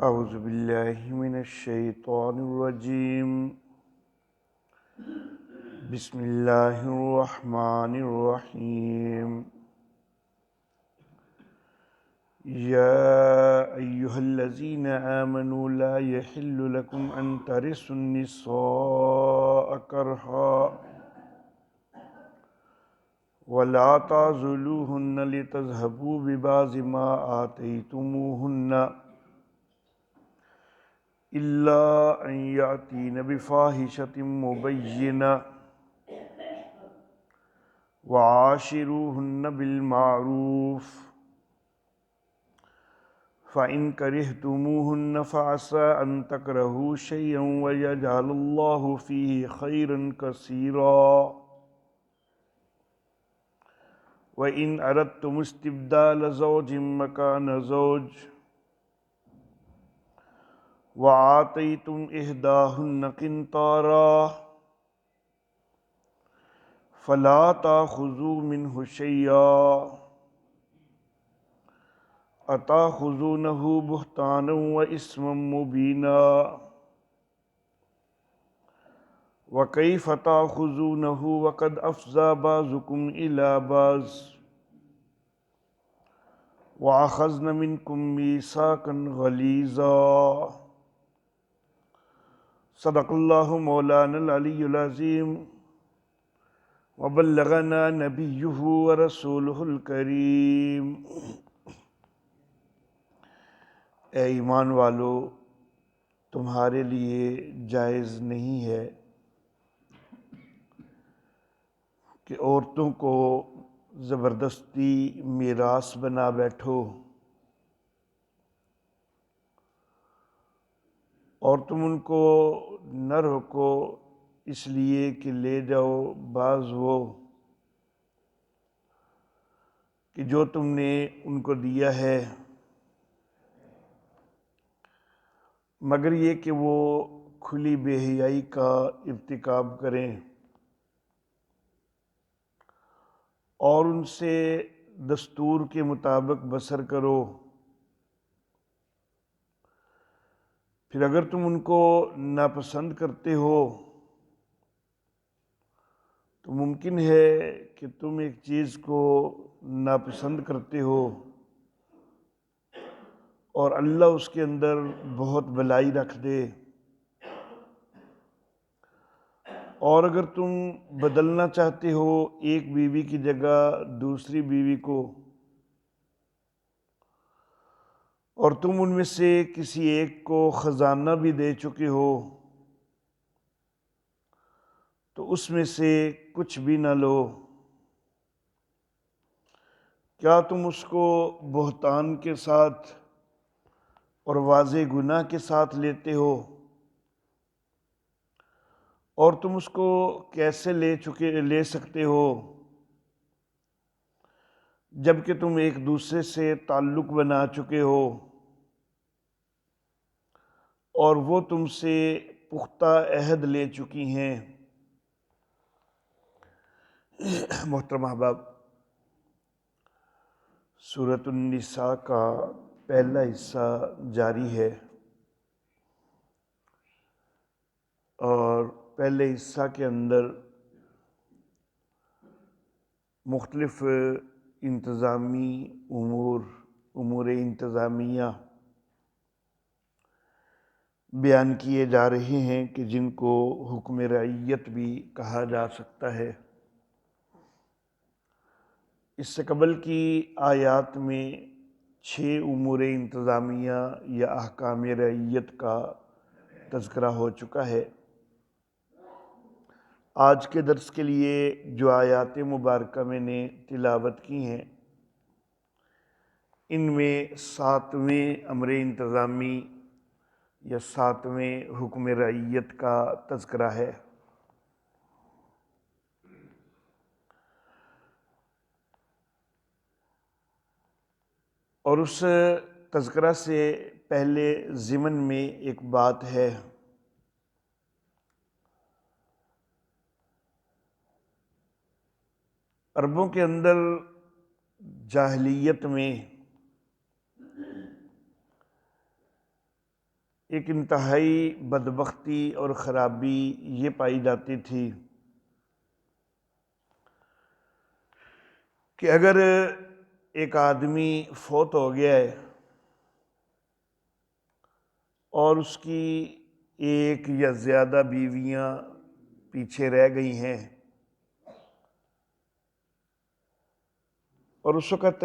اعوذ باللہ من الشیطان الرجیم بسم اللہ الرحمن الرحیم یا ایہا الذین آمنوا لا یحل لکم ان ترثوا النساء کرہا ولا تعضلوہن لتذہبوا ببعض ما آتیتموہن إلا أن يأتين بفاحشة مبينة وعاشروهن بالمعروف فإن كرهتموهن فعسى أن تكرهوا شيئا ويجعل الله فيه خيرا كثيرا وإن أردتم استبدال زوج مكان زوج وآتيتم إحداهن قنطارا فلا تأخذوا منه شيئا أتأخذونه بهتانا وإثما مبينا وكيف تأخذونه وقد أفضى بعضكم إلى بعض وأخذن منكم ميثاقا غليظا صدق اللہ مولانا العلی العظیم وبلغنا نبیہ ورسولہ الکریم۔ اے ایمان والو، تمہارے لیے جائز نہیں ہے کہ عورتوں کو زبردستی میراث بنا بیٹھو اور تم ان کو نہ روکو اس لیے کہ لے جاؤ بعض وہ کہ جو تم نے ان کو دیا ہے، مگر یہ کہ وہ کھلی بے حیائی کا ارتکاب کریں اور ان سے دستور کے مطابق بسر کرو۔ پھر اگر تم ان کو ناپسند کرتے ہو تو ممکن ہے کہ تم ایک چیز کو ناپسند کرتے ہو اور اللہ اس کے اندر بہت بھلائی رکھ دے، اور اگر تم بدلنا چاہتے ہو ایک بیوی کی جگہ دوسری بیوی کو اور تم ان میں سے کسی ایک کو خزانہ بھی دے چکے ہو تو اس میں سے کچھ بھی نہ لو۔ کیا تم اس کو بہتان کے ساتھ اور واضح گناہ کے ساتھ لیتے ہو؟ اور تم اس کو کیسے لے سکتے ہو جبکہ تم ایک دوسرے سے تعلق بنا چکے ہو اور وہ تم سے پختہ عہد لے چکی ہیں۔ محترم احباب، سورۃ النساء کا پہلا حصہ جاری ہے اور پہلے حصہ کے اندر مختلف انتظامی امور انتظامیہ بیان کیے جا رہے ہیں کہ جن کو حکم رعیت بھی کہا جا سکتا ہے۔ اس سے قبل کی آیات میں 6 امور انتظامیہ یا احکام رعیت کا تذکرہ ہو چکا ہے۔ آج کے درس کے لیے جو آیات مبارکہ میں نے تلاوت کی ہیں، ان میں 7ویں امر انتظامی یا 7ویں حکم رعیت کا تذکرہ ہے۔ اور اس تذکرہ سے پہلے ضمن میں ایک بات ہے۔ عربوں کے اندر جاہلیت میں ایک انتہائی بدبختی اور خرابی یہ پائی جاتی تھی کہ اگر ایک آدمی فوت ہو گیا ہے اور اس کی ایک یا زیادہ بیویاں پیچھے رہ گئی ہیں اور اس وقت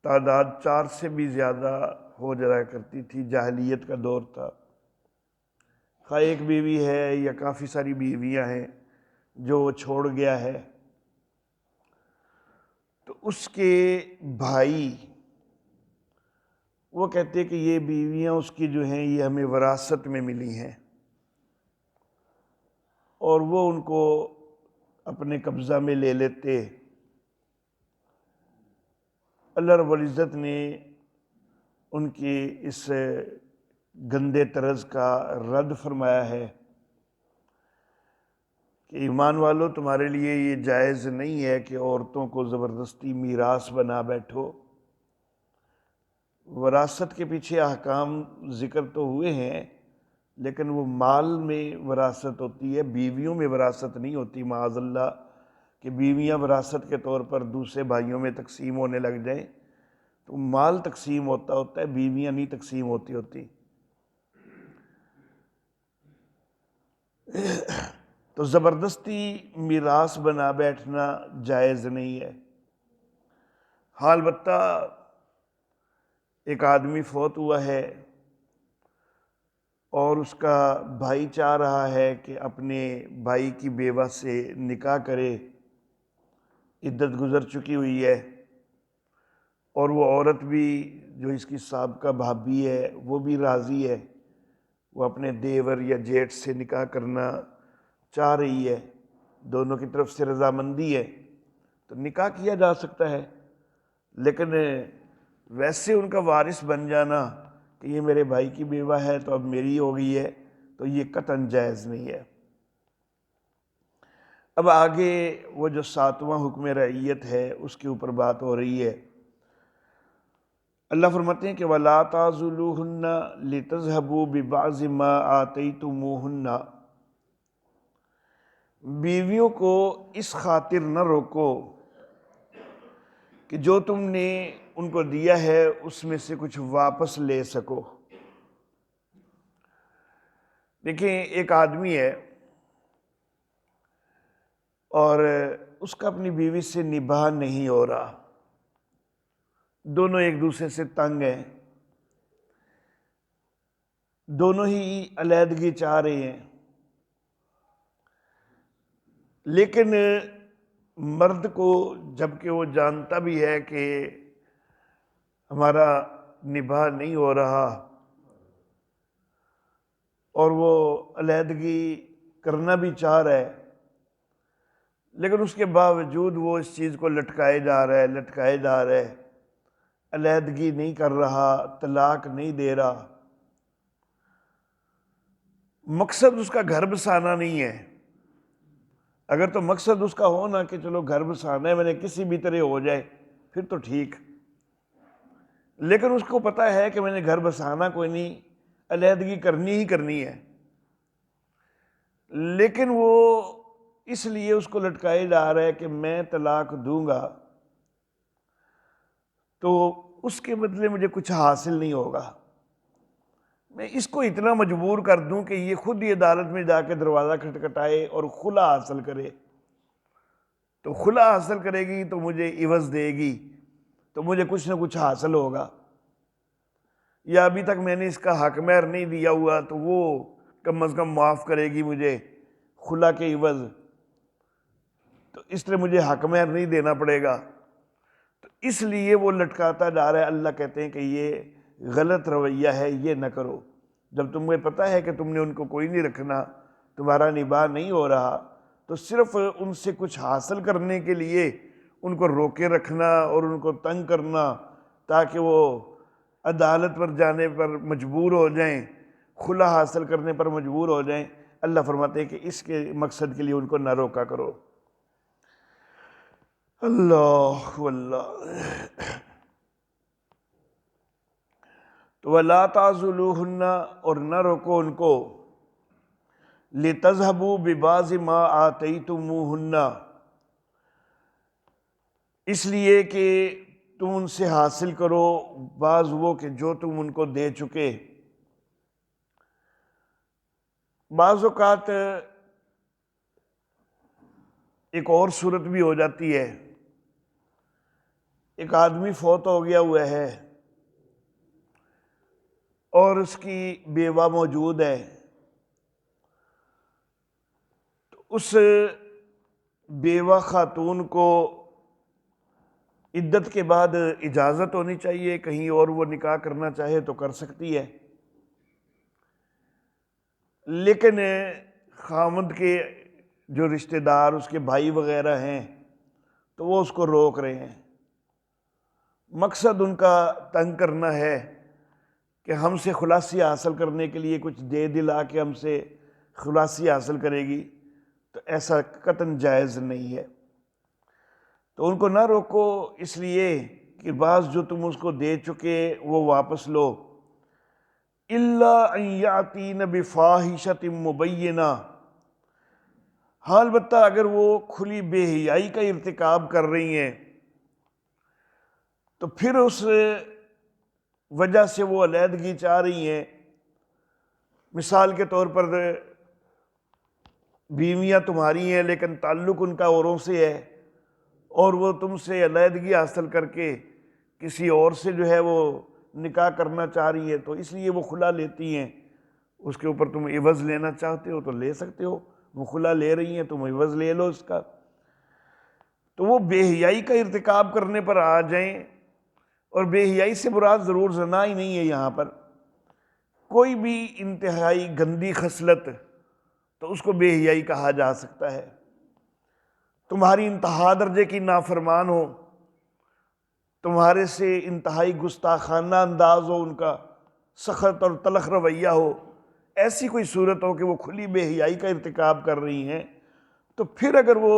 تعداد 4 سے بھی زیادہ ہو جایا کرتی تھی، جاہلیت کا دور تھا، خواہ ایک بیوی ہے یا کافی ساری بیویاں ہیں جو وہ چھوڑ گیا ہے، تو اس کے بھائی وہ کہتے کہ یہ بیویاں اس کی جو ہیں یہ ہمیں وراثت میں ملی ہیں، اور وہ ان کو اپنے قبضہ میں لے لیتے۔ اللہ رب العزت نے ان کی اس گندے طرز کا رد فرمایا ہے کہ ایمان والو، تمہارے لیے یہ جائز نہیں ہے کہ عورتوں کو زبردستی میراث بنا بیٹھو۔ وراثت کے پیچھے احکام ذکر تو ہوئے ہیں، لیکن وہ مال میں وراثت ہوتی ہے، بیویوں میں وراثت نہیں ہوتی، معاذ اللہ کہ بیویاں وراثت کے طور پر دوسرے بھائیوں میں تقسیم ہونے لگ جائیں، تو مال تقسیم ہوتا ہے، بیویاں نہیں تقسیم ہوتی۔ تو زبردستی میراث بنا بیٹھنا جائز نہیں ہے۔ ہاں البتہ ایک آدمی فوت ہوا ہے اور اس کا بھائی چاہ رہا ہے کہ اپنے بھائی کی بیوہ سے نکاح کرے، عدت گزر چکی ہوئی ہے، اور وہ عورت بھی جو اس کی سابقہ بھابی ہے وہ بھی راضی ہے، وہ اپنے دیور یا جیٹھ سے نکاح کرنا چاہ رہی ہے، دونوں کی طرف سے رضامندی ہے، تو نکاح کیا جا سکتا ہے، لیکن ویسے ان کا وارث بن جانا کہ یہ میرے بھائی کی بیوہ ہے تو اب میری ہو گئی ہے، تو یہ قطعاً جائز نہیں ہے۔ اب آگے وہ جو 7واں حکم رعیت ہے اس کے اوپر بات ہو رہی ہے۔ اللہ فرماتے ہیں کہ وَلَا تَعْضُلُوهُنَّ لِتَذْهَبُوا بِبَعْضِ مَا آتَيْتُمُوهُنَّ، بیویوں کو اس خاطر نہ روکو کہ جو تم نے ان کو دیا ہے اس میں سے کچھ واپس لے سکو۔ دیکھیں، ایک آدمی ہے اور اس کا اپنی بیوی سے نباہ نہیں ہو رہا، دونوں ایک دوسرے سے تنگ ہیں، دونوں ہی علیحدگی چاہ رہے ہیں، لیکن مرد کو جبکہ وہ جانتا بھی ہے کہ ہمارا نباہ نہیں ہو رہا اور وہ علیحدگی کرنا بھی چاہ رہا ہے، لیکن اس کے باوجود وہ اس چیز کو لٹکائے جا رہا ہے، علیحدگی نہیں کر رہا، طلاق نہیں دے رہا۔ مقصد اس کا گھر بسانا نہیں ہے۔ اگر تو مقصد اس کا ہو نا کہ چلو گھر بسانا ہے، میں نے کسی بھی طرح ہو جائے، پھر تو ٹھیک، لیکن اس کو پتہ ہے کہ میں نے گھر بسانا کوئی نہیں، علیحدگی کرنی ہی کرنی ہے، لیکن وہ اس لیے اس کو لٹکائے جا رہا ہے کہ میں طلاق دوں گا تو اس کے بدلے مجھے کچھ حاصل نہیں ہوگا، میں اس کو اتنا مجبور کر دوں کہ یہ خود ہی عدالت میں جا کے دروازہ کھٹکھٹائے اور خلا حاصل کرے، تو خلا حاصل کرے گی تو مجھے عوض دے گی، تو مجھے کچھ نہ کچھ حاصل ہوگا، یا ابھی تک میں نے اس کا حق مہر نہیں دیا ہوا تو وہ کم از کم معاف کرے گی مجھے خلا کے عوض، تو اس لیے مجھے حق مہر نہیں دینا پڑے گا، تو اس لیے وہ لٹکاتا جا رہا ہے۔ اللہ کہتے ہیں کہ یہ غلط رویہ ہے، یہ نہ کرو۔ جب تمہیں پتہ ہے کہ تم نے ان کو کوئی نہیں رکھنا، تمہارا نباہ نہیں ہو رہا، تو صرف ان سے کچھ حاصل کرنے کے لیے ان کو روکے رکھنا اور ان کو تنگ کرنا تاکہ وہ عدالت پر جانے پر مجبور ہو جائیں، خلا حاصل کرنے پر مجبور ہو جائیں، اللہ فرماتے ہیں کہ اس کے مقصد کے لیے ان کو نہ روکا کرو۔ اللہ اللہ۔ تو وَلَا تَعْضُلُوهُنَّ، اور نہ روکو ان کو، لِتَذْهَبُوا بِبَعْضِ مَا آتَيْتُمُوهُنَّ، اس لیے کہ تم ان سے حاصل کرو بعض وہ کہ جو تم ان کو دے چکے۔ بعض اوقات ایک اور صورت بھی ہو جاتی ہے، ایک آدمی فوت ہو گیا ہوا ہے اور اس کی بیوہ موجود ہے، تو اس بیوہ خاتون کو عدت کے بعد اجازت ہونی چاہیے، کہیں اور وہ نکاح کرنا چاہے تو کر سکتی ہے، لیکن خاوند کے جو رشتہ دار، اس کے بھائی وغیرہ ہیں، تو وہ اس کو روک رہے ہیں۔ مقصد ان کا تنگ کرنا ہے کہ ہم سے خلاصی حاصل کرنے کے لیے کچھ دے دلا کے ہم سے خلاصی حاصل کرے گی، تو ایسا قطعاً جائز نہیں ہے۔ تو ان کو نہ روکو، اس لیے کہ بعض جو تم اس کو دے چکے وہ واپس لو۔ إِلَّا أَن يَأْتِينَ بِفَاحِشَةٍ مُبَيِّنَةٍ، ہاں البتہ اگر وہ کھلی بے حیائی کا ارتکاب کر رہی ہیں تو پھر اس وجہ سے وہ علیحدگی چاہ رہی ہیں، مثال کے طور پر بیویاں تمہاری ہیں لیکن تعلق ان کا اوروں سے ہے، اور وہ تم سے علیحدگی حاصل کر کے کسی اور سے جو ہے وہ نکاح کرنا چاہ رہی ہے، تو اس لیے وہ خلا لیتی ہیں۔ اس کے اوپر تم عوض لینا چاہتے ہو تو لے سکتے ہو، وہ خلا لے رہی ہیں، تم عوض لے لو اس کا۔ تو وہ بے حیائی کا ارتکاب کرنے پر آ جائیں، اور بے حیائی سے مراد ضرور زنا ہی نہیں ہے، یہاں پر کوئی بھی انتہائی گندی خصلت، تو اس کو بے حیائی کہا جا سکتا ہے۔ تمہاری انتہا درجے کی نافرمان ہو، تمہارے سے انتہائی گستاخانہ انداز ہو، ان کا سخت اور تلخ رویہ ہو، ایسی کوئی صورت ہو کہ وہ کھلی بے حیائی کا ارتکاب کر رہی ہیں، تو پھر اگر وہ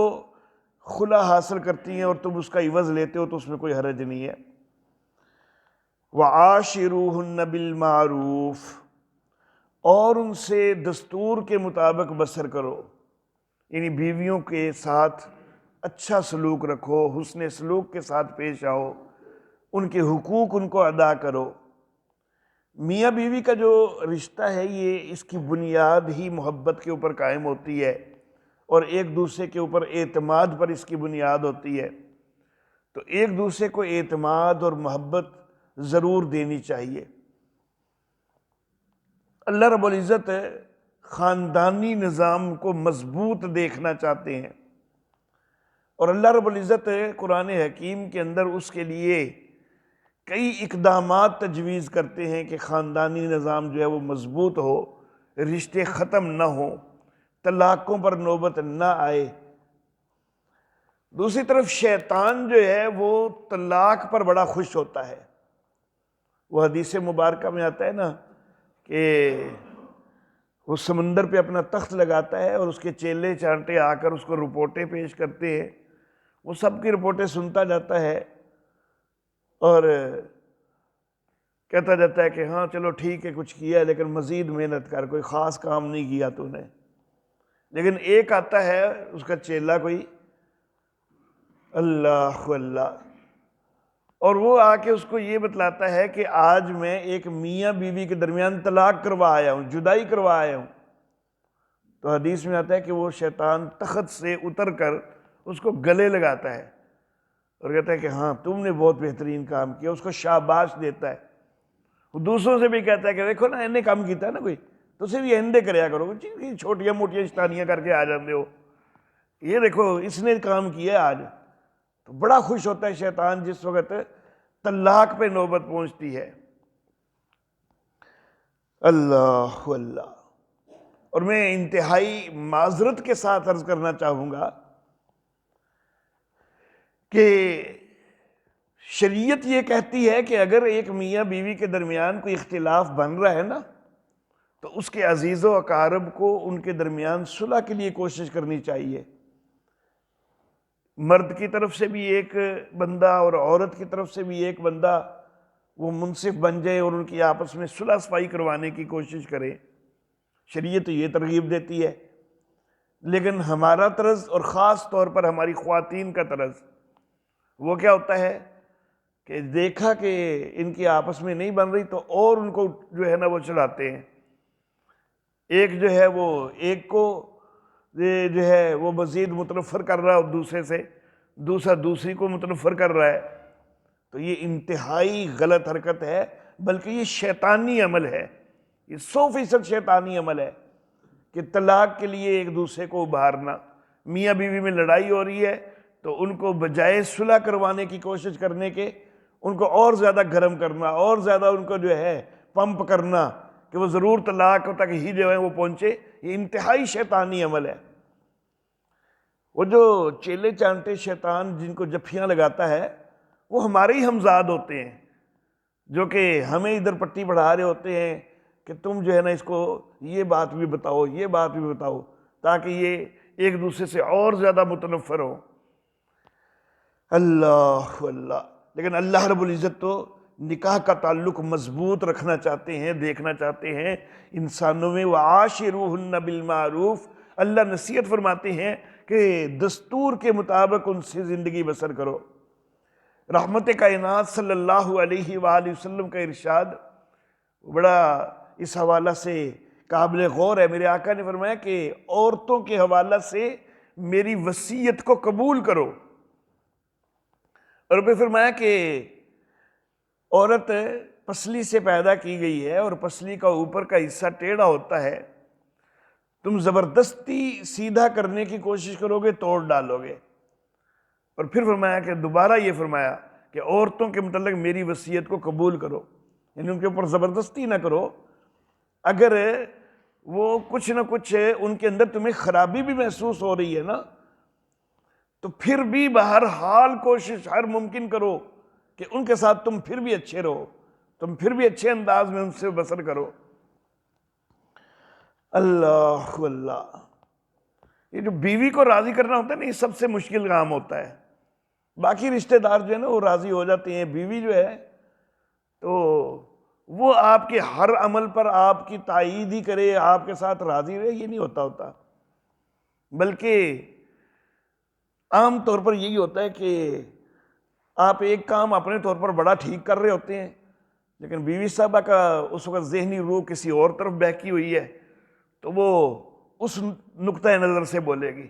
خلا حاصل کرتی ہیں اور تم اس کا عوض لیتے ہو تو اس میں کوئی حرج نہیں ہے۔ وَعَاشِرُوهُنَّ بِالْمَعْرُوفِ، اور ان سے دستور کے مطابق بسر کرو، یعنی بیویوں کے ساتھ اچھا سلوک رکھو، حسن سلوک کے ساتھ پیش آؤ، ان کے حقوق ان کو ادا کرو۔ میاں بیوی کا جو رشتہ ہے یہ اس کی بنیاد ہی محبت کے اوپر قائم ہوتی ہے، اور ایک دوسرے کے اوپر اعتماد پر اس کی بنیاد ہوتی ہے، تو ایک دوسرے کو اعتماد اور محبت ضرور دینی چاہیے۔ اللہ رب العزت خاندانی نظام کو مضبوط دیکھنا چاہتے ہیں، اور اللہ رب العزت قرآن حکیم کے اندر اس کے لیے کئی اقدامات تجویز کرتے ہیں کہ خاندانی نظام جو ہے وہ مضبوط ہو، رشتے ختم نہ ہوں، طلاقوں پر نوبت نہ آئے۔ دوسری طرف شیطان جو ہے وہ طلاق پر بڑا خوش ہوتا ہے۔ وہ حدیث مبارکہ میں آتا ہے نا کہ وہ سمندر پہ اپنا تخت لگاتا ہے اور اس کے چیلے چانٹے آ کر اس کو رپورٹیں پیش کرتے ہیں، وہ سب کی رپورٹیں سنتا جاتا ہے اور کہتا جاتا ہے کہ ہاں چلو ٹھیک ہے کچھ کیا ہے لیکن مزید محنت کر، کوئی خاص کام نہیں کیا تو نے۔ لیکن ایک آتا ہے اس کا چیلا کوئی، اللہ اللہ، اور وہ آ کے اس کو یہ بتلاتا ہے کہ آج میں ایک میاں بیوی کے درمیان طلاق کروا آیا ہوں، جدائی کروا آیا ہوں۔ تو حدیث میں آتا ہے کہ وہ شیطان تخت سے اتر کر اس کو گلے لگاتا ہے اور کہتا ہے کہ ہاں تم نے بہت بہترین کام کیا، اس کو شاباش دیتا ہے۔ وہ دوسروں سے بھی کہتا ہے کہ دیکھو نا انہیں کام کیتا ہے نا کوئی، تو اسے بھی اندے کریا کرو، چھوٹیاں موٹیاں شیطانیاں کر کے آ جاندے ہو، یہ دیکھو اس نے کام کیا ہے آج۔ تو بڑا خوش ہوتا ہے شیطان جس وقت طلاق پہ نوبت پہنچتی ہے۔ اللہ اللہ، اور میں انتہائی معذرت کے ساتھ عرض کرنا چاہوں گا کہ شریعت یہ کہتی ہے کہ اگر ایک میاں بیوی کے درمیان کوئی اختلاف بن رہا ہے نا تو اس کے عزیز و اقارب کو ان کے درمیان صلح کے لیے کوشش کرنی چاہیے۔ مرد کی طرف سے بھی ایک بندہ اور عورت کی طرف سے بھی ایک بندہ وہ منصف بن جائے اور ان کی آپس میں صلح صفائی کروانے کی کوشش کرے. شریعت یہ ترغیب دیتی ہے. لیکن ہمارا طرز اور خاص طور پر ہماری خواتین کا طرز وہ کیا ہوتا ہے کہ دیکھا کہ ان کی آپس میں نہیں بن رہی تو اور ان کو جو ہے نا وہ چڑھاتے ہیں. ایک جو ہے وہ ایک کو جو ہے وہ مزید متنفر کر رہا ہے دوسرے سے، دوسرا دوسری کو متنفر کر رہا ہے. تو یہ انتہائی غلط حرکت ہے، بلکہ یہ شیطانی عمل ہے. یہ 100% شیطانی عمل ہے کہ طلاق کے لیے ایک دوسرے کو ابھارنا. میاں بیوی میں لڑائی ہو رہی ہے تو ان کو بجائے صلح کروانے کی کوشش کرنے کے ان کو اور زیادہ گرم کرنا، اور زیادہ ان کو جو ہے پمپ کرنا کہ وہ ضرور طلاق تک ہی جو ہے وہ پہنچے. یہ انتہائی شیطانی عمل ہے. وہ جو چیلے چانٹے شیطان جن کو جفیاں لگاتا ہے وہ ہمارے ہی ہمزاد ہوتے ہیں، جو کہ ہمیں ادھر پٹی بڑھا رہے ہوتے ہیں کہ تم جو ہے نا اس کو یہ بات بھی بتاؤ، یہ بات بھی بتاؤ، تاکہ یہ ایک دوسرے سے اور زیادہ متنفر ہو. اللہ اللہ. لیکن اللہ رب العزت تو نکاح کا تعلق مضبوط رکھنا چاہتے ہیں، دیکھنا چاہتے ہیں انسانوں میں. وعاشروہن بالمعروف. اللہ نصیحت فرماتے ہیں کہ دستور کے مطابق ان سے زندگی بسر کرو. رحمت کائنات صلی اللہ علیہ وآلہ وسلم کا ارشاد بڑا اس حوالہ سے قابل غور ہے. میرے آقا نے فرمایا کہ عورتوں کے حوالہ سے میری وصیت کو قبول کرو. اور پھر فرمایا کہ عورت پسلی سے پیدا کی گئی ہے اور پسلی کا اوپر کا حصہ ٹیڑھا ہوتا ہے. تم زبردستی سیدھا کرنے کی کوشش کرو گے توڑ ڈالو گے. اور پھر فرمایا کہ دوبارہ یہ فرمایا کہ عورتوں کے متعلق میری وصیت کو قبول کرو، یعنی ان کے اوپر زبردستی نہ کرو. اگر وہ کچھ نہ کچھ ان کے اندر تمہیں خرابی بھی محسوس ہو رہی ہے نا تو پھر بھی بہرحال کوشش ہر ممکن کرو کہ ان کے ساتھ تم پھر بھی اچھے رہو، تم پھر بھی اچھے انداز میں ان سے بسر کرو. اللہ اللہ. یہ جو بیوی کو راضی کرنا ہوتا ہے نا یہ سب سے مشکل کام ہوتا ہے. باقی رشتہ دار جو ہے نا وہ راضی ہو جاتے ہیں. بیوی جو ہے تو وہ آپ کے ہر عمل پر آپ کی تائید ہی کرے، آپ کے ساتھ راضی رہے، یہ نہیں ہوتا. بلکہ عام طور پر یہی ہوتا ہے کہ آپ ایک کام اپنے طور پر بڑا ٹھیک کر رہے ہوتے ہیں لیکن بیوی صاحبہ کا اس وقت ذہنی روح کسی اور طرف بہکی ہوئی ہے تو وہ اس نقطۂ نظر سے بولے گی.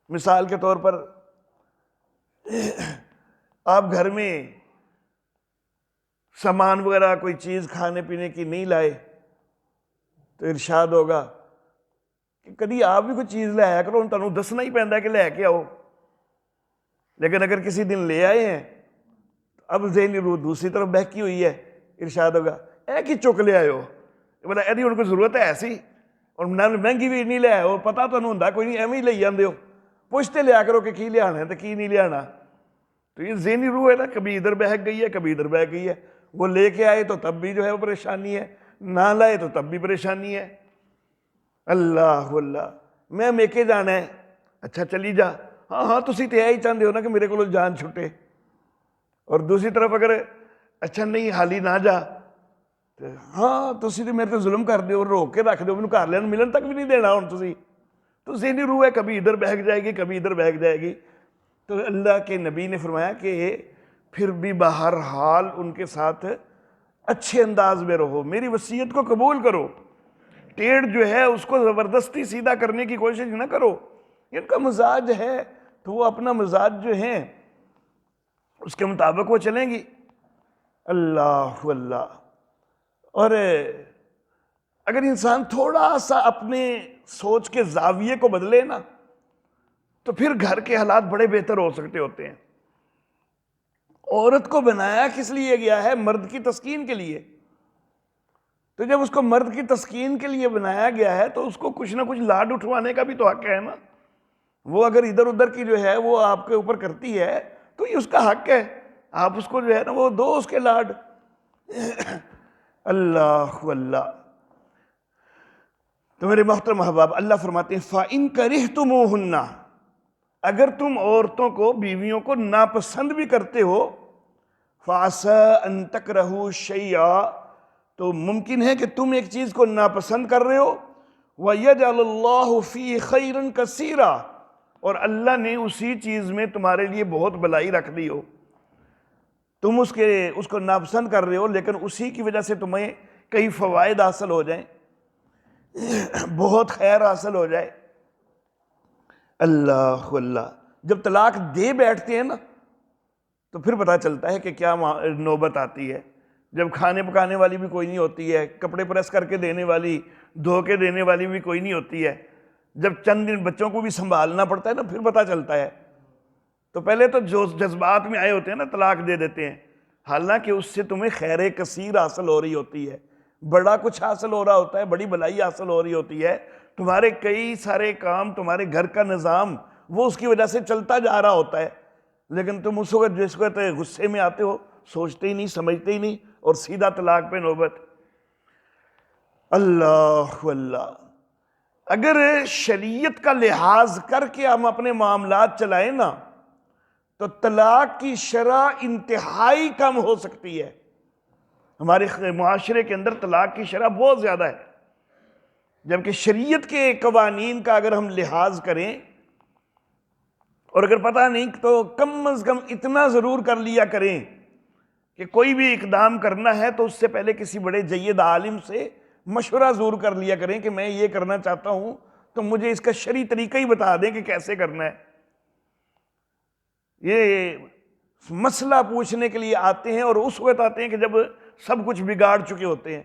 مثال کے طور پر آپ گھر میں سامان وغیرہ کوئی چیز کھانے پینے کی نہیں لائے تو ارشاد ہوگا کہ کدی آپ بھی کوئی چیز لے آیا کرو، تمہیں دسنا ہی پیندا کہ لے کے آؤ. لیکن اگر کسی دن لے آئے ہیں تو اب ذہنی روح دوسری طرف بہکی ہوئی ہے. ارشاد ہوگا اے کی چک لے آئے ہو، بولا ایدی ان کو ضرورت ہے ایسی اور مہنگی بھی نہیں لے آئے ہو، پتہ تو ہوں کوئی نہیں ایویں ہی لے جاندے ہو، پوچھتے لیا کرو کہ کی لیا ہے تو کی نہیں لیا. تو یہ ذہنی روح ہے نا، کبھی ادھر بہک گئی ہے کبھی ادھر بہک گئی ہے. وہ لے کے آئے تو تب بھی جو ہے وہ پریشانی ہے، نہ لائے تو تب بھی پریشانی ہے. اللہ اللہ. میں میکے جانا ہے، اچھا چلی جا، ہاں تسی تے ہی چاہتے ہو نا کہ میرے کو جان چھٹے. اور دوسری طرف اگر اچھا نہیں حالی نہ جا تو ہاں تسی تو میرے تو ظلم کر دیو، روک کے رکھ دیو، مینوں گھر لین ملن تک بھی نہیں دینا ہوں تسی. تو ذہنی روح ہے کبھی ادھر بہک جائے گی کبھی ادھر بہک جائے گی. تو اللہ کے نبی نے فرمایا کہ پھر بھی بہرحال ان کے ساتھ اچھے انداز میں رہو، میری وصیت کو قبول کرو. ٹیڑھ جو ہے اس کو زبردستی سیدھا کرنے کی کوشش نہ کرو. ان کا مزاج ہے تو وہ اپنا مزاج جو ہے اس کے مطابق وہ چلیں گی. اللہ اللہ. اور اگر انسان تھوڑا سا اپنے سوچ کے زاویے کو بدلے نا تو پھر گھر کے حالات بڑے بہتر ہو سکتے ہوتے ہیں. عورت کو بنایا کس لیے گیا ہے؟ مرد کی تسکین کے لیے. تو جب اس کو مرد کی تسکین کے لیے بنایا گیا ہے تو اس کو کچھ نہ کچھ لاڈ اٹھوانے کا بھی تو حق ہے نا. وہ اگر ادھر ادھر کی جو ہے وہ آپ کے اوپر کرتی ہے تو یہ اس کا حق ہے، آپ اس کو جو ہے نا وہ دو اس کے لاڈ. اللہ اللہ. تو میرے محترم احباب اللہ فرماتے ہیں فَإِن كَرِهْتُمُوهُنَّ، اگر تم عورتوں کو بیویوں کو ناپسند بھی کرتے ہو، فَعَسَىٰ أَن تَكْرَهُوا شَيْئًا، تو ممکن ہے کہ تم ایک چیز کو ناپسند کر رہے ہو، وَيَجْعَلَ اللَّهُ فِيهِ خَيْرًا كَثِيرًا، اور اللہ نے اسی چیز میں تمہارے لیے بہت بھلائی رکھ دی ہو، تم اس کو ناپسند کر رہے ہو لیکن اسی کی وجہ سے تمہیں کئی فوائد حاصل ہو جائیں، بہت خیر حاصل ہو جائے۔ اللہ اللہ، جب طلاق دے بیٹھتے ہیں نا تو پھر پتہ چلتا ہے کہ کیا نوبت آتی ہے، جب کھانے پکانے والی بھی کوئی نہیں ہوتی ہے، کپڑے پریس کر کے دینے والی، دھو کے دینے والی بھی کوئی نہیں ہوتی ہے، جب چند دن بچوں کو بھی سنبھالنا پڑتا ہے نا پھر پتہ چلتا ہے۔ تو پہلے تو جو جذبات میں آئے ہوتے ہیں نا طلاق دے دیتے ہیں، حالانکہ اس سے تمہیں خیر کثیر حاصل ہو رہی ہوتی ہے، بڑا کچھ حاصل ہو رہا ہوتا ہے، بڑی بھلائی حاصل ہو رہی ہوتی ہے، تمہارے کئی سارے کام، تمہارے گھر کا نظام وہ اس کی وجہ سے چلتا جا رہا ہوتا ہے، لیکن تم اس وقت جس وقت غصے میں آتے ہو سوچتے ہی نہیں، سمجھتے ہی نہیں، اور سیدھا طلاق پہ نوبت۔ اللہ اللہ، اگر شریعت کا لحاظ کر کے ہم اپنے معاملات چلائیں نا تو طلاق کی شرح انتہائی کم ہو سکتی ہے۔ ہمارے معاشرے کے اندر طلاق کی شرح بہت زیادہ ہے، جبکہ شریعت کے قوانین کا اگر ہم لحاظ کریں، اور اگر پتہ نہیں تو کم از کم اتنا ضرور کر لیا کریں کہ کوئی بھی اقدام کرنا ہے تو اس سے پہلے کسی بڑے جید عالم سے مشورہ ضرور کر لیا کریں کہ میں یہ کرنا چاہتا ہوں تو مجھے اس کا شرعی طریقہ ہی بتا دیں کہ کیسے کرنا ہے۔ یہ مسئلہ پوچھنے کے لیے آتے ہیں اور اس وقت آتے ہیں کہ جب سب کچھ بگاڑ چکے ہوتے ہیں،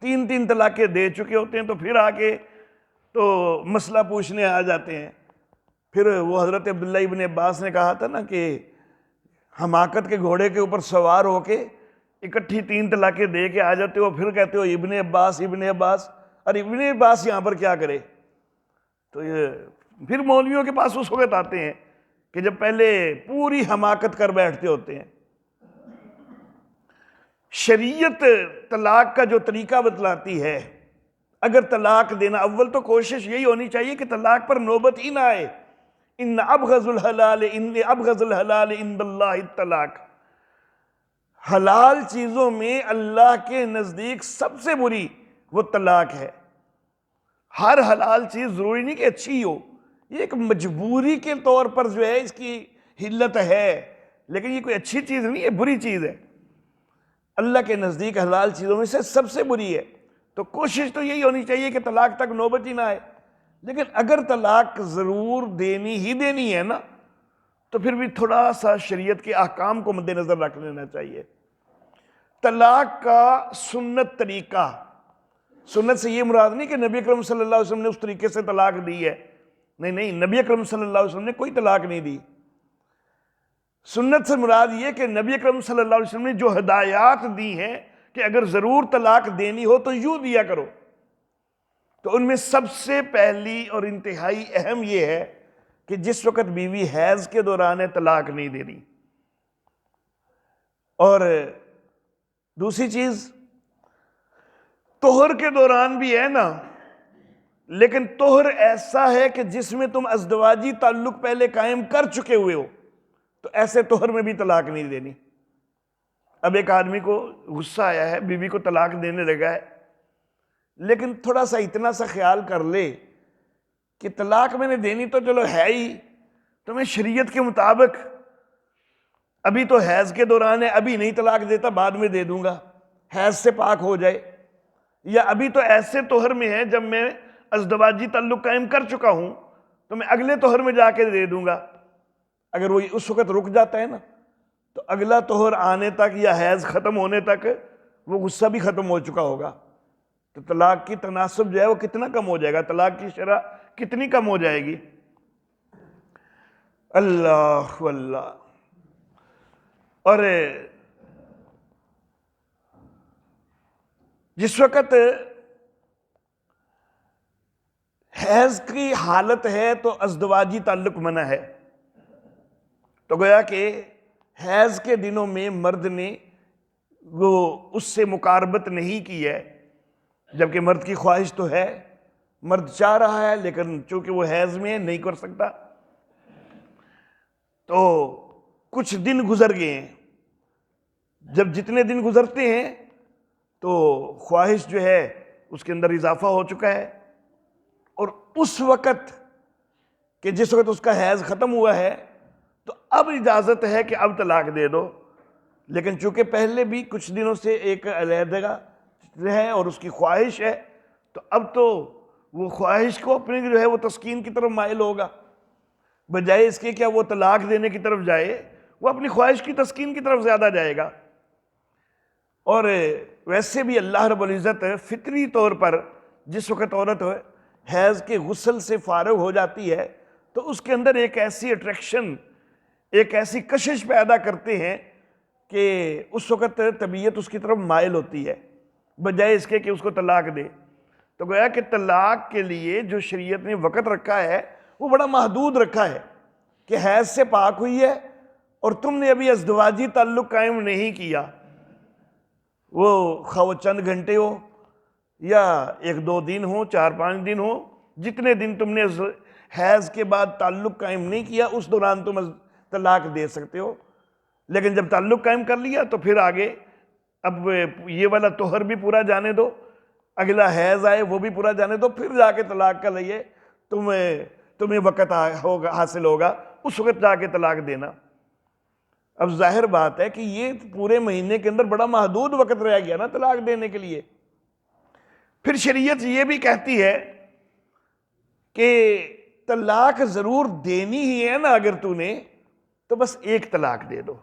تین طلاقیں دے چکے ہوتے ہیں، تو پھر آ کے تو مسئلہ پوچھنے آ جاتے ہیں۔ پھر وہ حضرت عبداللہ ابن عباس نے کہا تھا نا کہ حماقت کے گھوڑے کے اوپر سوار ہو کے اکٹھی 3 طلاقیں دے کے آ جاتے ہو، پھر کہتے ہو ابن عباس ابن عباس، اور ابن عباس یہاں پر کیا کرے؟ تو یہ پھر مولویوں کے پاس اس وقت آتے ہیں کہ جب پہلے پوری حماقت کر بیٹھتے ہوتے ہیں۔ شریعت طلاق کا جو طریقہ بتلاتی ہے، اگر طلاق دینا، اول تو کوشش یہی ہونی چاہیے کہ طلاق پر نوبت ہی نہ آئے۔ ان ابغض الحلال عند اللہ الطلاق، حلال چیزوں میں اللہ کے نزدیک سب سے بری وہ طلاق ہے۔ ہر حلال چیز ضروری نہیں کہ اچھی ہو، یہ ایک مجبوری کے طور پر جو ہے اس کی حلت ہے، لیکن یہ کوئی اچھی چیز نہیں ہے، بری چیز ہے۔ اللہ کے نزدیک حلال چیزوں میں سے سب سے بری ہے، تو کوشش تو یہی ہونی چاہیے کہ طلاق تک نوبت ہی نہ آئے۔ لیکن اگر طلاق ضرور دینی ہی دینی ہے نا تو پھر بھی تھوڑا سا شریعت کے احکام کو مد نظر رکھ لینا چاہیے۔ طلاق کا سنت طریقہ، سنت سے یہ مراد نہیں کہ نبی اکرم صلی اللہ علیہ وسلم نے اس طریقے سے طلاق دی ہے، نہیں، نبی اکرم صلی اللہ علیہ وسلم نے کوئی طلاق نہیں دی۔ سنت سے مراد یہ کہ نبی اکرم صلی اللہ علیہ وسلم نے جو ہدایات دی ہیں کہ اگر ضرور طلاق دینی ہو تو یوں دیا کرو، تو ان میں سب سے پہلی اور انتہائی اہم یہ ہے کہ جس وقت بیوی حیض کے دوران ہے طلاق نہیں دینی۔ اور دوسری چیز، طہر کے دوران بھی ہے نا، لیکن طہر ایسا ہے کہ جس میں تم ازدواجی تعلق پہلے قائم کر چکے ہوئے ہو، تو ایسے طہر میں بھی طلاق نہیں دینی۔ اب ایک آدمی کو غصہ آیا ہے، بیوی کو طلاق دینے لگا ہے، لیکن تھوڑا سا اتنا سا خیال کر لے کہ طلاق میں نے دینی تو چلو ہے ہی، تو میں شریعت کے مطابق ابھی تو حیض کے دوران ہے، ابھی نہیں طلاق دیتا، بعد میں دے دوں گا، حیض سے پاک ہو جائے، یا ابھی تو ایسے طہر میں ہے جب میں ازدواجی تعلق قائم کر چکا ہوں تو میں اگلے طہر میں جا کے دے دوں گا۔ اگر وہ اس وقت رک جاتا ہے نا تو اگلا طہر آنے تک یا حیض ختم ہونے تک وہ غصہ بھی ختم ہو چکا ہوگا، تو طلاق کی تناسب جو ہے وہ کتنا کم ہو جائے گا، طلاق کی شرح کتنی کم ہو جائے گی۔ اللہ اللہ۔ اور جس وقت حیض کی حالت ہے تو ازدواجی تعلق منع ہے، تو گویا کہ حیض کے دنوں میں مرد نے وہ اس سے مقاربت نہیں کی ہے، جبکہ مرد کی خواہش تو ہے، مرد چاہ رہا ہے، لیکن چونکہ وہ حیض میں نہیں کر سکتا۔ تو کچھ دن گزر گئے ہیں، جب جتنے دن گزرتے ہیں تو خواہش جو ہے اس کے اندر اضافہ ہو چکا ہے، اور اس وقت کہ جس وقت اس کا حیض ختم ہوا ہے تو اب اجازت ہے کہ اب طلاق دے دو، لیکن چونکہ پہلے بھی کچھ دنوں سے ایک علیحدگی ہے اور اس کی خواہش ہے، تو اب تو وہ خواہش کو اپنے جو ہے وہ تسکین کی طرف مائل ہوگا، بجائے اس کے کیا وہ طلاق دینے کی طرف جائے، وہ اپنی خواہش کی تسکین کی طرف زیادہ جائے گا۔ اور ویسے بھی اللہ رب العزت فطری طور پر جس وقت عورت حیض کے غسل سے فارغ ہو جاتی ہے تو اس کے اندر ایک ایسی اٹریکشن، ایک ایسی کشش پیدا کرتے ہیں کہ اس وقت طبیعت اس کی طرف مائل ہوتی ہے، بجائے اس کے کہ اس کو طلاق دے۔ تو گویا کہ طلاق کے لیے جو شریعت نے وقت رکھا ہے وہ بڑا محدود رکھا ہے کہ حیض سے پاک ہوئی ہے اور تم نے ابھی ازدواجی تعلق قائم نہیں کیا، وہ خواہ چند گھنٹے ہو یا 1-2 دن ہو، 4-5 دن ہو، جتنے دن تم نے حیض کے بعد تعلق قائم نہیں کیا اس دوران تم طلاق دے سکتے ہو، لیکن جب تعلق قائم کر لیا تو پھر آگے اب یہ والا طہر بھی پورا جانے دو، اگلا حیض آئے وہ بھی پورا جانے دو، پھر جا کے طلاق کا لیے تمہیں وقت حاصل ہوگا، اس وقت جا کے طلاق دینا۔ اب ظاہر بات ہے کہ یہ پورے مہینے کے اندر بڑا محدود وقت رہ گیا نا طلاق دینے کے لیے۔ پھر شریعت یہ بھی کہتی ہے کہ طلاق ضرور دینی ہی ہے نا، اگر تو نے تو بس ایک طلاق دے دو۔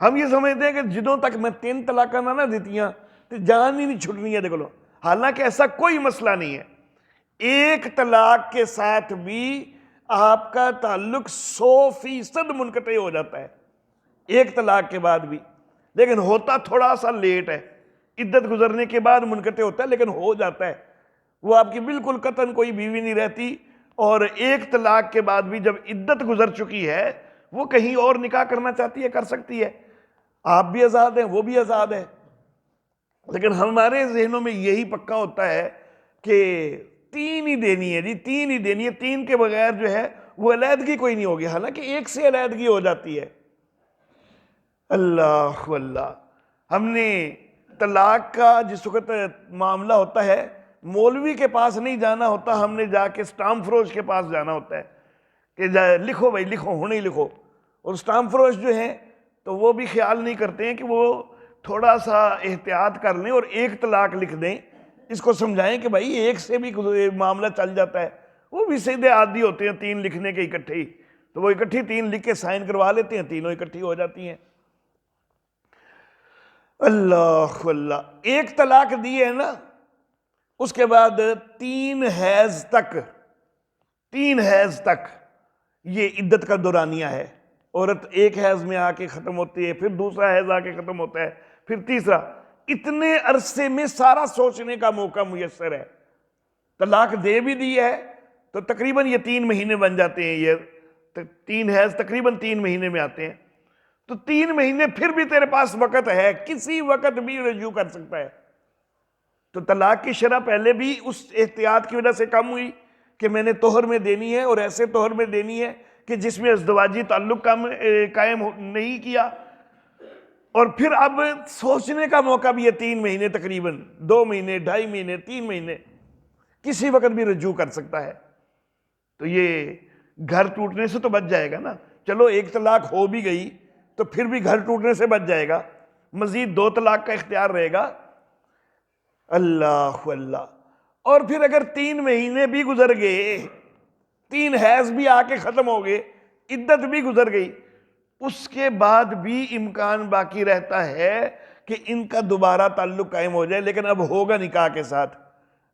ہم یہ سمجھتے ہیں کہ جدوں تک میں 3 طلاقاں نہ دیتیاں تو جان ہی نہیں چھٹنی ہے، دیکھ لو، حالانکہ ایسا کوئی مسئلہ نہیں ہے۔ ایک طلاق کے ساتھ بھی آپ کا تعلق 100% منقطع ہو جاتا ہے، ایک طلاق کے بعد بھی، لیکن ہوتا تھوڑا سا لیٹ ہے، عدت گزرنے کے بعد منقطع ہوتا ہے، لیکن ہو جاتا ہے۔ وہ آپ کی بالکل قطعاً کوئی بیوی نہیں رہتی، اور ایک طلاق کے بعد بھی جب عدت گزر چکی ہے وہ کہیں اور نکاح کرنا چاہتی ہے، کر سکتی ہے، آپ بھی آزاد ہیں وہ بھی آزاد ہے۔ لیکن ہمارے ذہنوں میں یہی پکا ہوتا ہے کہ 3 ہی دینی ہے جی، 3 ہی دینی ہے، 3 کے بغیر جو ہے وہ علیحدگی کوئی نہیں ہوگی، حالانکہ ایک سے علیحدگی ہو جاتی ہے۔ اللہ اللہ، ہم نے طلاق کا جس وقت معاملہ ہوتا ہے مولوی کے پاس نہیں جانا ہوتا، ہم نے جا کے سٹامپ فروش کے پاس جانا ہوتا ہے کہ لکھو بھائی لکھو، ہونے ہی لکھو۔ اور سٹامپ فروش جو ہیں تو وہ بھی خیال نہیں کرتے ہیں کہ وہ تھوڑا سا احتیاط کر لیں اور ایک طلاق لکھ دیں، اس کو سمجھائیں کہ بھائی ایک سے بھی معاملہ چل جاتا ہے۔ وہ بھی سیدھے عادی ہوتے ہیں 3 لکھنے کے اکٹھے ہی، تو وہ اکٹھی 3 لکھ کے سائن کروا لیتے ہیں، تینوں اکٹھی ہو جاتی ہیں۔ اللہ اللہ، ایک طلاق دی ہے نا، اس کے بعد 3 حیض تک یہ عدت کا دورانیہ ہے۔ عورت ایک حیض میں آ کے ختم ہوتی ہے، پھر دوسرا حیض آ کے ختم ہوتا ہے، پھر تیسرا، اتنے عرصے میں سارا سوچنے کا موقع میسر ہے۔ طلاق دے بھی دی ہے تو تقریباً یہ 3 مہینے بن جاتے ہیں، یہ 3 حیض تقریباً 3 مہینے میں آتے ہیں، تو 3 مہینے پھر بھی تیرے پاس وقت ہے، کسی وقت بھی رجوع کر سکتا ہے۔ تو طلاق کی شرح پہلے بھی اس احتیاط کی وجہ سے کم ہوئی کہ میں نے طہر میں دینی ہے، اور ایسے طہر میں دینی ہے کہ جس میں ازدواجی تعلق قائم نہیں کیا، اور پھر اب سوچنے کا موقع بھی ہے 3 مہینے، تقریباً 2 مہینے، 2.5 مہینے، 3 مہینے، کسی وقت بھی رجوع کر سکتا ہے۔ تو یہ گھر ٹوٹنے سے تو بچ جائے گا نا، چلو ایک طلاق ہو بھی گئی تو پھر بھی گھر ٹوٹنے سے بچ جائے گا، مزید 2 طلاق کا اختیار رہے گا۔ اللہ اللہ، اور پھر اگر 3 مہینے بھی گزر گئے، 3 حیض بھی آ کے ختم ہو گئے، عدت بھی گزر گئی، اس کے بعد بھی امکان باقی رہتا ہے کہ ان کا دوبارہ تعلق قائم ہو جائے، لیکن اب ہوگا نکاح کے ساتھ۔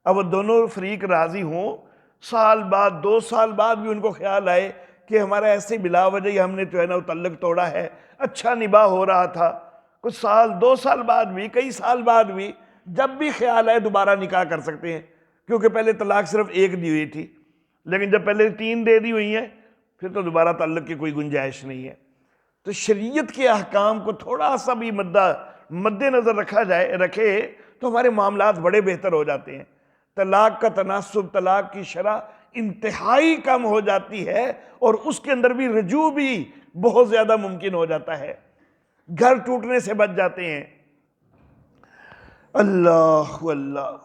اب وہ دونوں فریق راضی ہوں، سال بعد 2 سال بعد بھی ان کو خیال آئے کہ ہمارا ایسے بلا وجہ ہی ہم نے جو ہے نا تعلق توڑا ہے، اچھا نباہ ہو رہا تھا، کچھ سال 2 سال بعد بھی، کئی سال بعد بھی جب بھی خیال آئے دوبارہ نکاح کر سکتے ہیں، کیونکہ پہلے طلاق صرف 1 دی ہوئی تھی، لیکن جب پہلے 3 دے دی ہوئی ہیں پھر تو دوبارہ تعلق کی کوئی گنجائش نہیں ہے۔ تو شریعت کے احکام کو تھوڑا سا بھی مد نظر رکھے تو ہمارے معاملات بڑے بہتر ہو جاتے ہیں۔ طلاق کا تناسب، طلاق کی شرح انتہائی کم ہو جاتی ہے، اور اس کے اندر بھی رجوع بھی بہت زیادہ ممکن ہو جاتا ہے۔ گھر ٹوٹنے سے بچ جاتے ہیں۔ اللہ اللہ۔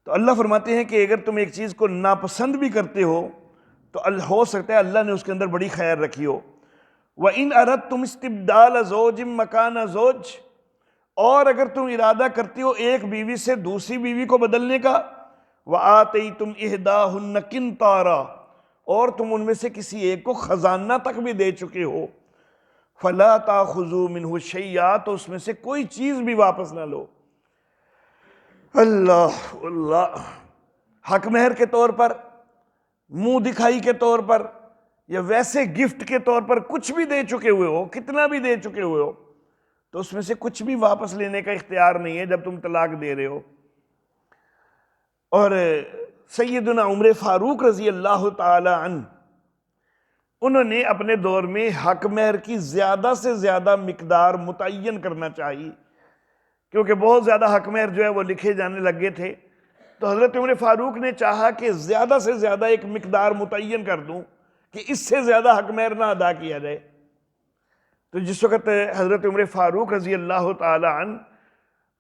تو اللہ فرماتے ہیں کہ اگر تم ایک چیز کو ناپسند بھی کرتے ہو تو ہو سکتا ہے اللہ نے اس کے اندر بڑی خیر رکھی ہو۔ وَإِنْ أَرَدْتُمْ اسْتِبْدَالَ زَوْجٍ مَكَانَ زَوْجٍ، اور اگر تم ارادہ کرتے ہو ایک بیوی سے دوسری بیوی کو بدلنے کا، وَآتَيْتُمْ إِحْدَاهُنَّ قِنْطَارًا، اور تم ان میں سے کسی ایک کو خزانہ تک بھی دے چکے ہو، فَلَا تَأْخُذُوا مِنْهُ شَيْئًا، تو اس میں سے کوئی چیز بھی واپس نہ لو۔ اللہ اللہ۔ حق مہر کے طور پر، منہ دکھائی کے طور پر، یا ویسے گفٹ کے طور پر کچھ بھی دے چکے ہوئے ہو، کتنا بھی دے چکے ہوئے ہو، تو اس میں سے کچھ بھی واپس لینے کا اختیار نہیں ہے جب تم طلاق دے رہے ہو۔ اور سیدنا عمر فاروق رضی اللہ تعالی عنہ، انہوں نے اپنے دور میں حق مہر کی زیادہ سے زیادہ مقدار متعین کرنا چاہیے، کیونکہ بہت زیادہ حق مہر جو ہے وہ لکھے جانے لگے تھے۔ تو حضرت عمر فاروق نے چاہا کہ زیادہ سے زیادہ ایک مقدار متعین کر دوں کہ اس سے زیادہ حق مہر نہ ادا کیا جائے۔ تو جس وقت حضرت عمر فاروق رضی اللہ تعالی عنہ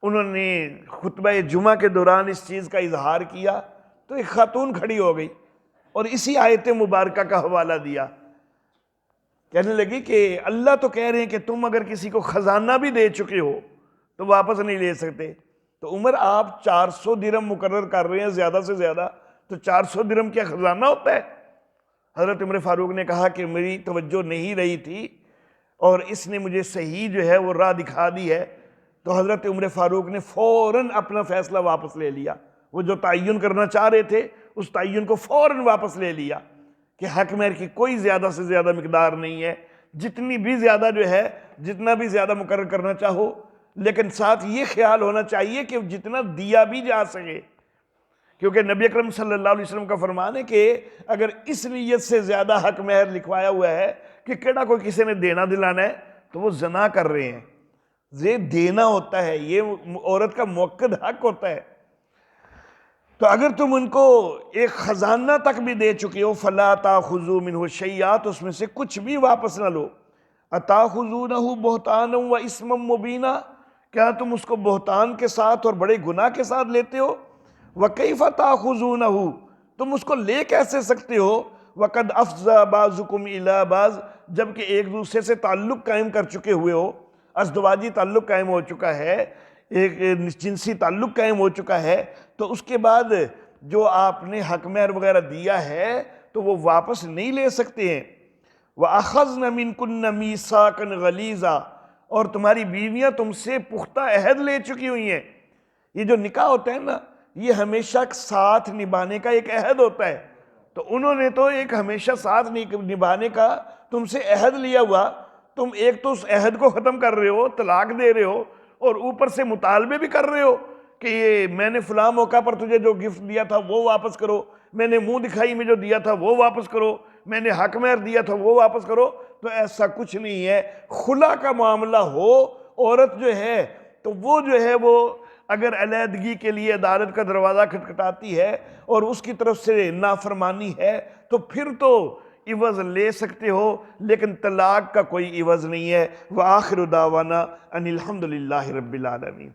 انہوں نے خطبہ جمعہ کے دوران اس چیز کا اظہار کیا، تو ایک خاتون کھڑی ہو گئی اور اسی آیت مبارکہ کا حوالہ دیا، کہنے لگی کہ اللہ تو کہہ رہے ہیں کہ تم اگر کسی کو خزانہ بھی دے چکے ہو تو واپس نہیں لے سکتے، تو عمر آپ 400 درہم مقرر کر رہے ہیں زیادہ سے زیادہ، تو 400 درہم کیا خزانہ ہوتا ہے؟ حضرت عمر فاروق نے کہا کہ میری توجہ نہیں رہی تھی اور اس نے مجھے صحیح جو ہے وہ راہ دکھا دی ہے۔ تو حضرت عمر فاروق نے فوراً اپنا فیصلہ واپس لے لیا، وہ جو تعین کرنا چاہ رہے تھے اس تعین کو فوراً واپس لے لیا کہ حق مہر کی کوئی زیادہ سے زیادہ مقدار نہیں ہے، جتنی بھی زیادہ جو ہے جتنا بھی زیادہ مقرر کرنا چاہو، لیکن ساتھ یہ خیال ہونا چاہیے کہ جتنا دیا بھی جا سکے، کیونکہ نبی اکرم صلی اللہ علیہ وسلم کا فرمان ہے کہ اگر اس نیت سے زیادہ حق مہر لکھوایا ہوا ہے کہ کیڑا کوئی کسی نے دینا دلانا ہے تو وہ زنا کر رہے ہیں۔ یہ دینا ہوتا ہے، یہ عورت کا موقد حق ہوتا ہے۔ تو اگر تم ان کو ایک خزانہ تک بھی دے چکے ہو، فَلَا تَأْخُذُوا مِنْهُ شَيْئًا، تو اس میں سے کچھ بھی واپس نہ لو۔ أَتَأْخُذُونَهُ بُهْتَانًا وَإِثْمًا مُبِينًا، کیا تم اس کو بہتان کے ساتھ اور بڑے گناہ کے ساتھ لیتے ہو؟ وَكَيْفَ تَأْخُذُونَهُ، تم اس کو لے کیسے سکتے ہو؟ وَقَدْ أَفْضَىٰ بَعْضُكُمْ إِلَىٰ بَعْضٍ، جبکہ ایک دوسرے سے تعلق قائم کر چکے ہوئے ہو، ازدواجی تعلق قائم ہو چکا ہے، ایک جنسی تعلق قائم ہو چکا ہے، تو اس کے بعد جو آپ نے حق مہر وغیرہ دیا ہے تو وہ واپس نہیں لے سکتے ہیں۔ وَأَخَذْنَ مِنْكُنَّ مِيثَاقًا غَلِيظًا، اور تمہاری بیویاں تم سے پختہ عہد لے چکی ہوئی ہیں۔ یہ جو نکاح ہوتا ہے نا، یہ ہمیشہ ساتھ نبھانے کا ایک عہد ہوتا ہے، تو انہوں نے تو ایک ہمیشہ ساتھ نبھانے کا تم سے عہد لیا ہوا، تم ایک تو اس عہد کو ختم کر رہے ہو، طلاق دے رہے ہو، اور اوپر سے مطالبے بھی کر رہے ہو کہ یہ میں نے فلاں موقع پر تجھے جو گفٹ دیا تھا وہ واپس کرو، میں نے منہ دکھائی میں جو دیا تھا وہ واپس کرو، میں نے حق مہر دیا تھا وہ واپس کرو۔ تو ایسا کچھ نہیں ہے۔ خلا کا معاملہ ہو، عورت جو ہے تو وہ جو ہے وہ اگر علیحدگی کے لیے عدالت کا دروازہ کھٹکھٹاتی ہے اور اس کی طرف سے نافرمانی ہے تو پھر تو عوض لے سکتے ہو، لیکن طلاق کا کوئی عوض نہیں ہے۔ وآخر دعوانا ان الحمد للہ رب العالمین۔